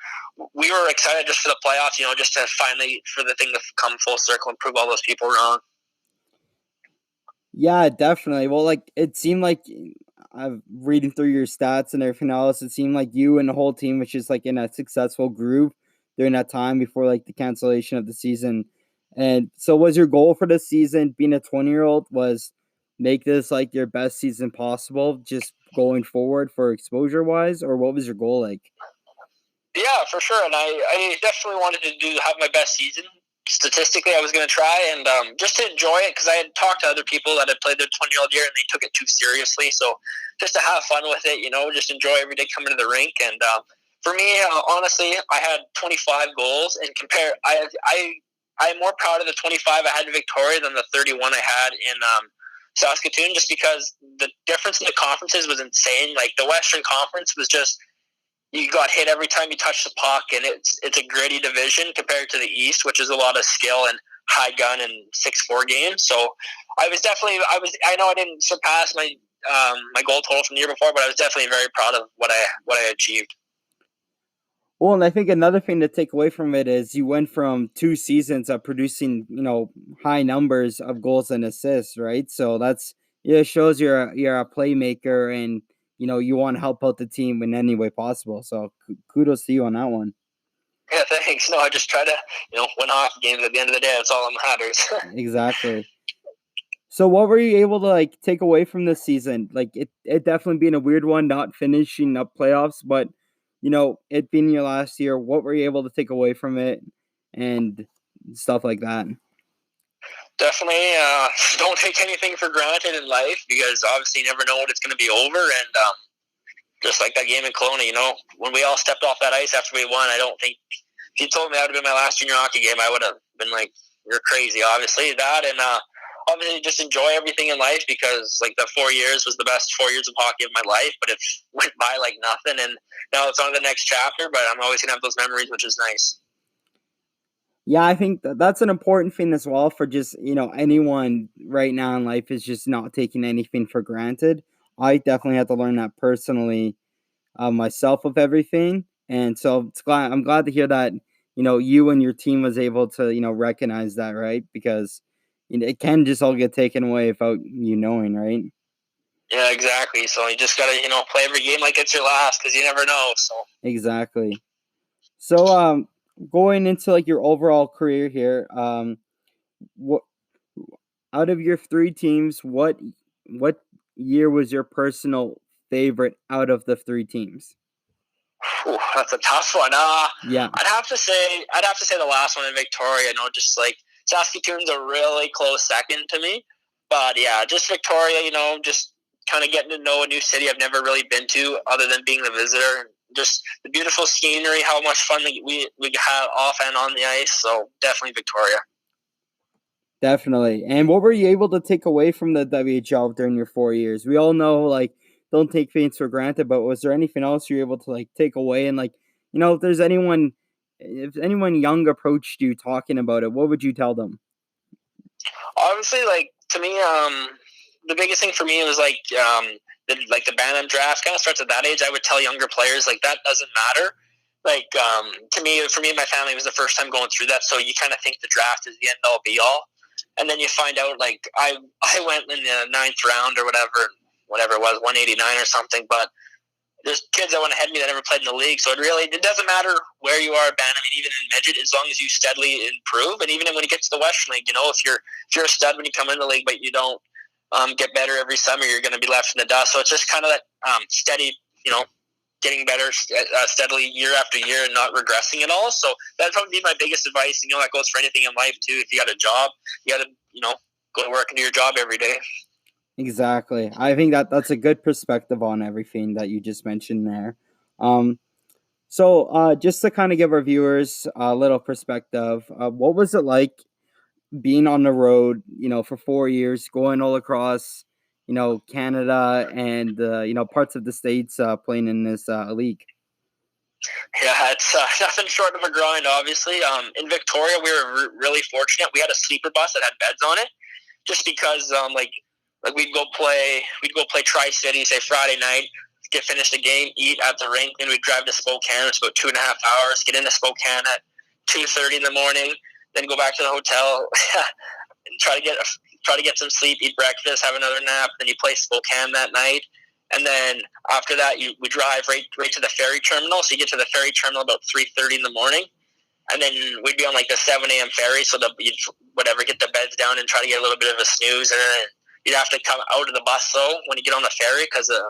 we were excited just for the playoffs, just to finally, for the thing to come full circle and prove all those people wrong. Yeah, definitely. Well, like, it seemed like I'm reading through your stats and everything else. It seemed like you and the whole team was just like in a successful groove during that time before like the cancellation of the season. And so, was your goal for the season, being a 20-year-old, was make this like your best season possible, just going forward for exposure wise, or what was your goal like? Yeah, for sure. And I definitely wanted to have my best season. Statistically, I was going to try, and just to enjoy it, because I had talked to other people that had played their 20-year-old year and they took it too seriously. So just to have fun with it, just enjoy every day coming to the rink. And for me, honestly, I had 25 goals, and I'm more proud of the 25 I had in Victoria than the 31 I had in Saskatoon, just because the difference in the conferences was insane. Like, the Western Conference was just, you got hit every time you touch the puck, and it's a gritty division compared to the East, which is a lot of skill and high gun and 6-4 games. So I know I didn't surpass my my goal total from the year before, but I was definitely very proud of what I achieved. Well, and I think another thing to take away from it is you went from 2 seasons of producing, high numbers of goals and assists, right? So it shows you're a playmaker, and you want to help out the team in any way possible. So kudos to you on that one. Yeah, thanks. No, I just try to win hockey games. At the end of the day, that's all that matters. Exactly. So what were you able to like take away from this season? Like, it definitely being a weird one, not finishing up playoffs, but it being your last year, what were you able to take away from it and stuff like that? Definitely don't take anything for granted in life, because obviously you never know when it's going to be over. And just like that game in Kelowna, when we all stepped off that ice after we won, I don't think, if you told me that would have been my last junior hockey game, I would have been like, you're crazy. Obviously that, and obviously just enjoy everything in life, because like the 4 years was the best 4 years of hockey of my life, but it went by like nothing. And now it's on to the next chapter, but I'm always going to have those memories, which is nice. Yeah, I think that's an important thing as well for just, anyone right now in life, is just not taking anything for granted. I definitely had to learn that personally myself with everything. And so I'm glad to hear that, you and your team was able to, recognize that, right? Because it can just all get taken away without you knowing, right? Yeah, exactly. So you just got to, play every game like it's your last, because you never know. So Exactly. So, going into like your overall career here, what out of your 3 teams, what year was your personal favorite out of the 3 teams? That's a tough one. Yeah, I'd have to say the last one in Victoria. Just like Saskatoon's a really close second to me, but yeah, just Victoria. Just kind of getting to know a new city I've never really been to, other than being the visitor. And just the beautiful scenery, how much fun we had off and on the ice. So definitely Victoria. definitely. And what were you able to take away from the WHL during your 4 years? We all know, like, don't take things for granted, but was there anything else you were able to like take away? And like, if anyone young approached you talking about it, what would you tell them? Obviously, like, to me, the biggest thing for me was the Bantam draft kind of starts at that age. I would tell younger players, like, that doesn't matter. Like, to me, for me and my family, it was the first time going through that. So you kind of think the draft is the end all be all, and then you find out, like, I went in the 9th round or whatever it was, 189 or something, but there's kids that went ahead of me that never played in the league. So it doesn't matter where you are at Bantam, even in midget, as long as you steadily improve. And even when you get to the Western League, if you're a stud when you come in the league, but you don't get better every summer, you're going to be left in the dust. So it's just kind of that steady, getting better steadily year after year and not regressing at all. So that'd probably be my biggest advice. That goes for anything in life too. If you got a job, you got to, go to work and do your job every day. Exactly. I think that's a good perspective on everything that you just mentioned there. Um, just to kind of give our viewers a little perspective, what was it like being on the road, for 4 years, going all across, Canada and, parts of the States, playing in this league? Yeah, it's nothing short of a grind. Obviously, in Victoria, we were really fortunate. We had a sleeper bus that had beds on it, just because like we'd go play Tri City, say Friday night, get finished the game, eat at the rink, then we'd drive to Spokane. It's about 2.5 hours. Get into Spokane at 2:30 in the morning, then go back to the hotel, and try to get some sleep, eat breakfast, have another nap. Then you play Spokane that night, and then after that, we drive right to the ferry terminal. So you get to the ferry terminal about 3:30 in the morning, and then we'd be on like the 7 a.m. ferry. So you'd get the beds down and try to get a little bit of a snooze, and then you'd have to come out of the bus though when you get on the ferry because of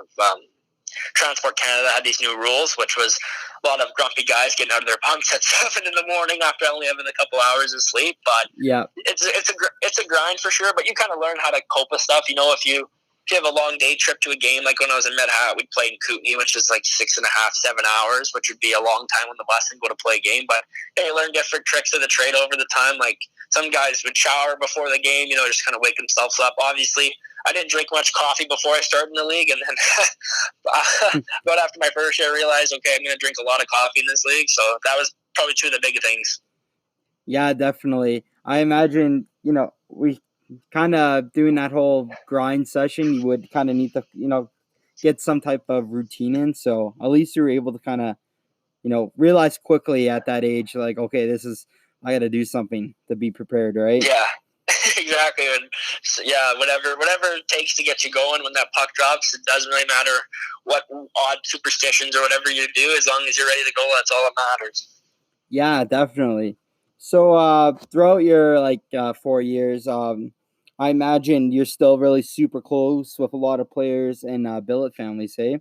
Transport Canada had these new rules, which was a lot of grumpy guys getting out of their bunks at 7 in the morning after only having a couple hours of sleep. But Yeah. it's a grind for sure. But you kind of learn how to cope with stuff. If you have a long day trip to a game, like when I was in Medhat, we'd play in Kootenay, which is like 6.5, 7 hours, which would be a long time on the bus and go to play a game. But you learn different tricks of the trade over the time. Like some guys would shower before the game, just kind of wake themselves up. Obviously, I didn't drink much coffee before I started in the league, and then about after my first year, I realized, okay, I'm going to drink a lot of coffee in this league. So that was probably two of the big things. Yeah, definitely. I imagine, we kind of doing that whole grind session, you would kind of need to, get some type of routine in. So at least you were able to kind of, realize quickly at that age, like, okay, I got to do something to be prepared, right? Yeah, exactly. And so, yeah, whatever it takes to get you going when that puck drops, it doesn't really matter what odd superstitions or whatever you do, as long as you're ready to go. That's all that matters. Yeah, definitely. So throughout your 4 years, I imagine you're still really super close with a lot of players and billet families, hey?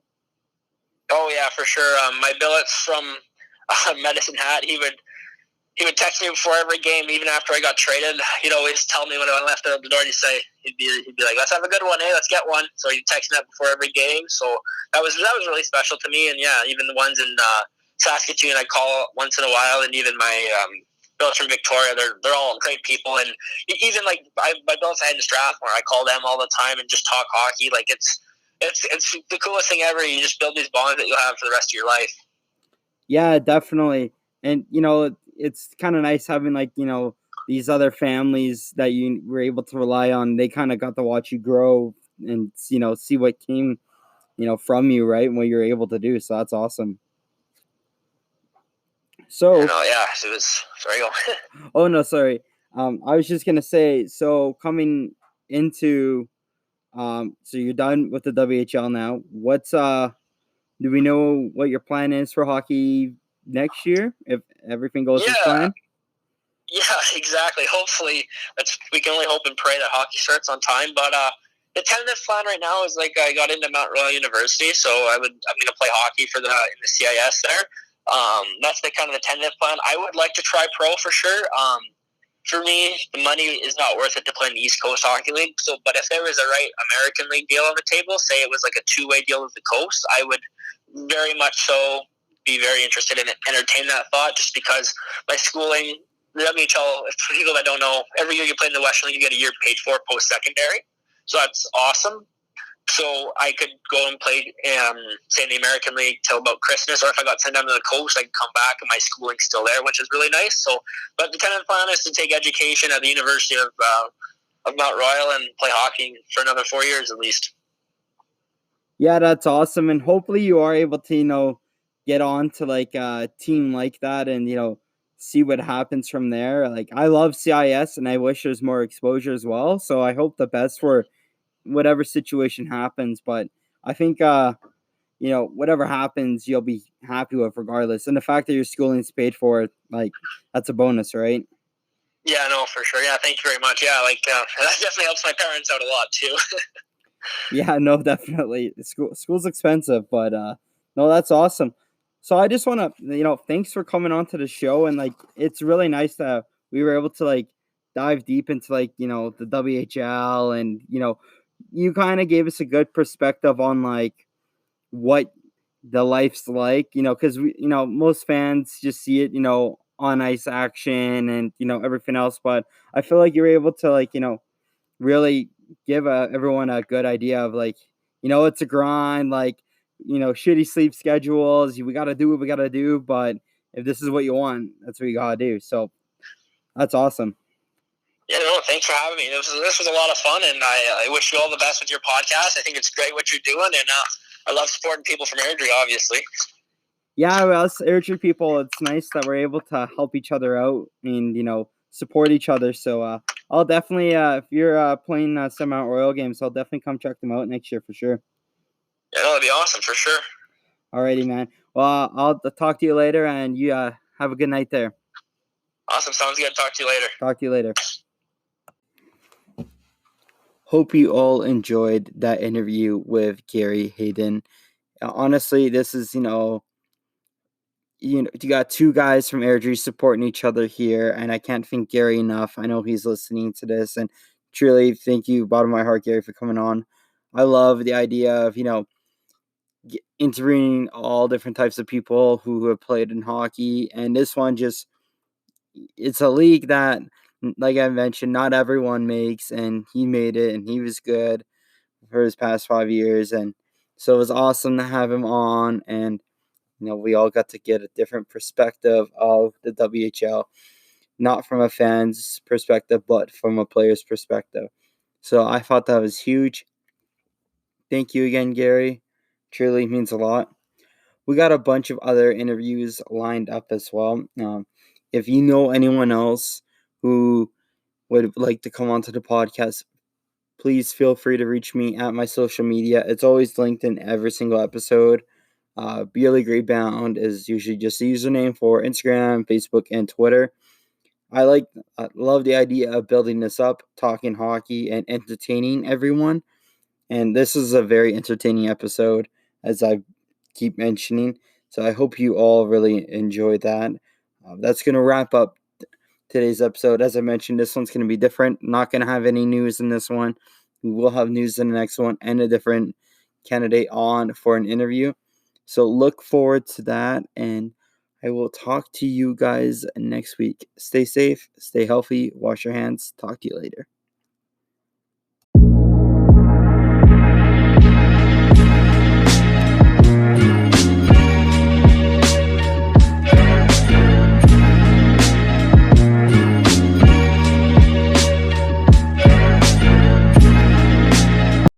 Oh yeah, for sure. My billets from Medicine Hat, he would text me before every game, even after I got traded. He'd always tell me when I left out the door. He'd be like, "Let's have a good one, hey, let's get one." So he'd text me that before every game. So that was really special to me. And yeah, even the ones in Saskatoon, I call once in a while, and even my bills from Victoria, they're all great people. And even like my bills I had in Strathmore, I call them all the time and just talk hockey. Like it's the coolest thing ever. You just build these bonds that you'll have for the rest of your life. Yeah, definitely. And it's kind of nice having these other families that you were able to rely on. They kind of got to watch you grow and see what came from you, right, and what you're able to do. So that's awesome. So, Yeah, it was. Sorry, go. oh no, sorry. I was just gonna say. So coming into, so you're done with the WHL now. Do we know what your plan is for hockey next year if everything goes as Yeah, planned? yeah, exactly. Hopefully, we can only hope and pray that hockey starts on time. But the tentative plan right now is like I got into Mount Royal University, so I'm going to play hockey in the CIS there. That's the kind of the tentative plan. I would like to try pro for sure. For me, the money is not worth it to play in the East Coast Hockey League. So, but if there was a right American League deal on the table, say it was like a two-way deal with the coast, I would very much so be very interested in it, entertain that thought, just because my schooling, the WHL, for people that don't know, every year you play in the Western League, you get a year paid for post-secondary. So that's awesome. So I could go and play, say, in the American League till about Christmas, or if I got sent down to the coast, I could come back and my schooling's still there, which is really nice. So, but the kind of plan is to take education at the University of Mount Royal and play hockey for another 4 years at least. Yeah, that's awesome, and hopefully you are able to get on to a team like that, and see what happens from there. Like, I love CIS, and I wish there's more exposure as well. So I hope the best for whatever situation happens. But I think whatever happens, you'll be happy with regardless. And the fact that your schooling's paid for, like, that's a bonus, right? Yeah, no, for sure. Yeah, thank you very much. Yeah, that definitely helps my parents out a lot too. Yeah, no, definitely. School's expensive, but no, that's awesome. So I just want to, thanks for coming on to the show, and it's really nice that we were able to dive deep into the WHL, and you kind of gave us a good perspective on like what the life's like, because most fans just see it, on ice action and everything else. But I feel like you're able to like really give everyone a good idea of like it's a grind, like shitty sleep schedules. We got to do what we got to do, but if this is what you want, that's what you got to do. So that's awesome. Yeah, no, thanks for having me. This was a lot of fun, and I wish you all the best with your podcast. I think it's great what you're doing, and I love supporting people from Airdrie, obviously. Yeah, us Airdrie people, it's nice that we're able to help each other out and support each other. So I'll definitely, if you're playing some Mount Royal games, I'll definitely come check them out next year for sure. Yeah, that'd be awesome for sure. Alrighty, man. Well, I'll talk to you later, and you have a good night there. Awesome. Sounds good. Talk to you later. Talk to you later. Hope you all enjoyed that interview with Gary Haden. Honestly, this is, you got two guys from Airdrie supporting each other here, and I can't thank Gary enough. I know he's listening to this, and truly thank you, bottom of my heart, Gary, for coming on. I love the idea of, interviewing all different types of people who have played in hockey, and this one it's a league that, like I mentioned, not everyone makes, and he made it, and he was good for his past 5 years, and so it was awesome to have him on, and we all got to get a different perspective of the WHL, not from a fan's perspective, but from a player's perspective. So I thought that was huge. Thank you again, Gary. Truly means a lot. We got a bunch of other interviews lined up as well. If you know anyone else who would like to come onto the podcast, please feel free to reach me at my social media. It's always linked in every single episode. Beer League Rebound is usually just the username for Instagram, Facebook, and Twitter. I love the idea of building this up, talking hockey, and entertaining everyone. And this is a very entertaining episode, as I keep mentioning. So I hope you all really enjoyed that. That's going to wrap up today's episode. As I mentioned, this one's going to be different. Not going to have any news in this one. We will have news in the next one and a different candidate on for an interview. So look forward to that, and I will talk to you guys next week. Stay safe, stay healthy, wash your hands. Talk to you later.